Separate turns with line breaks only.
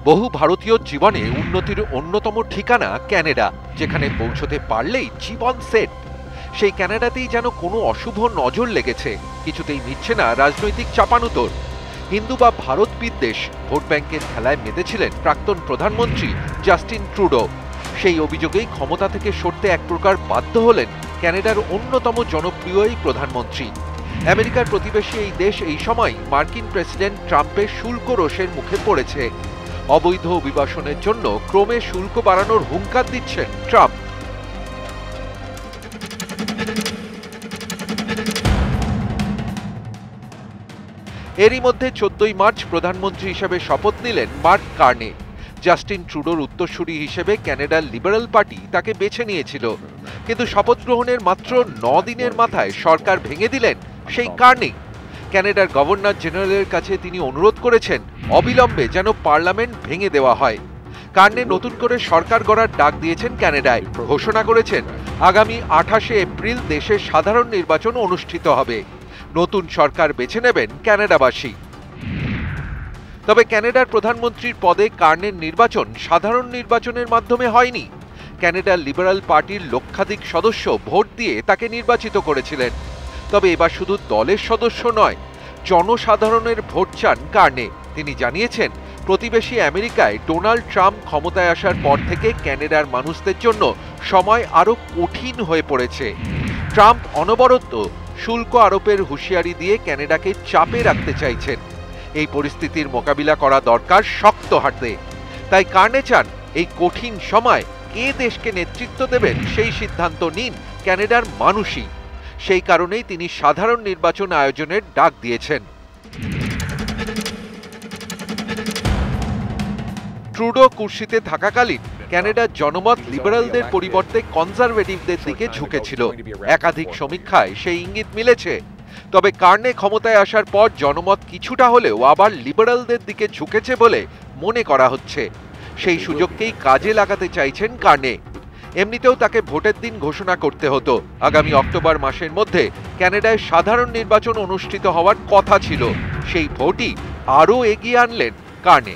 বহু ভারতীয় জীবনে উন্নতির অন্যতম ঠিকানা ক্যানাডা, যেখানে পৌঁছতে পারলেই জীবন সেট। সেই ক্যানাডাতেই যেন কোনো অশুভ নজর লেগেছে, কিছুতেই মিটছে না রাজনৈতিক চাপানুতোর। হিন্দু বা ভারত বিদ্বেষ ভোট ব্যাংকের খেলায় মেতেছিলেন প্রাক্তন প্রধানমন্ত্রী জাস্টিন ট্রুডো। সেই অভিযোগেই ক্ষমতা থেকে সরতে এক প্রকার বাধ্য হলেন ক্যানাডার অন্যতম জনপ্রিয় এই প্রধানমন্ত্রী। আমেরিকার প্রতিবেশী এই দেশ এই সময় মার্কিন প্রেসিডেন্ট ট্রাম্পের শুল্ক রোষের মুখে পড়েছে। অবৈধ অভিবাসনের জন্য ক্রমে শুল্ক বাড়ানোর হুঙ্কার দিচ্ছেন ট্রাম্প। এরই মধ্যে 14ই মার্চ প্রধানমন্ত্রী হিসেবে শপথ নিলেন মার্ক কার্নে। জাস্টিন ট্রুডোর উত্তরসূরি হিসেবে ক্যানাডার লিবারেল পার্টি তাকে বেছে নিয়েছিল, কিন্তু শপথ গ্রহণের মাত্র 9 দিনের মাথায় সরকার ভেঙে দিলেন সেই কার্নে। ক্যানাডার গভর্নর জেনারেলের কাছে তিনি অনুরোধ করেছেন অবিলম্বে যেন পার্লামেন্ট ভেঙে দেওয়া হয়। কার্নে নতুন করে সরকার গড়ার ডাক দিয়েছেন ক্যানাডায়, ঘোষণা করেছেন আগামী 28শে এপ্রিল দেশে সাধারণ নির্বাচন অনুষ্ঠিত হবে। নতুন সরকার বেছে নেবেন ক্যানাডাবাসী। তবে ক্যানাডার প্রধানমন্ত্রীর পদে কার্নের নির্বাচন সাধারণ নির্বাচনের মাধ্যমে হয়নি। ক্যানাডার লিবারেল পার্টির লক্ষাধিক সদস্য ভোট দিয়ে তাকে নির্বাচিত করেছিলেন। তবে এবার শুধু দলের সদস্য নয়, জনসাধারণের ভোট চান কার্নে। তিনি জানিয়েছেন প্রতিবেশী আমেরিকায় ডোনাল্ড ট্রাম্প ক্ষমতায় আসার পর থেকে ক্যানাডার মানুষদের জন্য সময় আরো কঠিন হয়ে পড়েছে। ট্রাম্প অনবরত শুল্ক আরোপের হুঁশিয়ারি দিয়ে ক্যানাডাকে চাপে রাখতে চাইছেন। এই পরিস্থিতির মোকাবিলা করা দরকার শক্ত হাতে। তাই কার্নে চান এই কঠিন সময় কে দেশকে নেতৃত্ব দেবেন সেই সিদ্ধান্ত নিন ক্যানাডার মানুষই। সেই কারণেই তিনি সাধারণ নির্বাচন আয়োজনের ডাক দিয়েছেন। ট্রুডো কুর্সিতে থাকাকালীন ক্যানাডার জনমত লিবারেলদের পরিবর্তে কনজারভেটিভদের দিকে ঝুঁকেছিল। একাধিক সমীক্ষায় সেই ইঙ্গিত মিলেছে। তবে কার্নে ক্ষমতায় আসার পর জনমত কিছুটা হলেও আবার লিবারেলদের দিকে ঝুঁকেছে বলে মনে করা হচ্ছে। সেই সুযোগকেই কাজে লাগাতে চাইছেন কার্নে। এমনিতেও তাকে ভোটের দিন ঘোষণা করতে হতো। আগামী অক্টোবর মাসের মধ্যে ক্যানাডায় সাধারণ নির্বাচন অনুষ্ঠিত হওয়ার কথা ছিল। সেই ভোটই আরও এগিয়ে আনলেন কার্নে।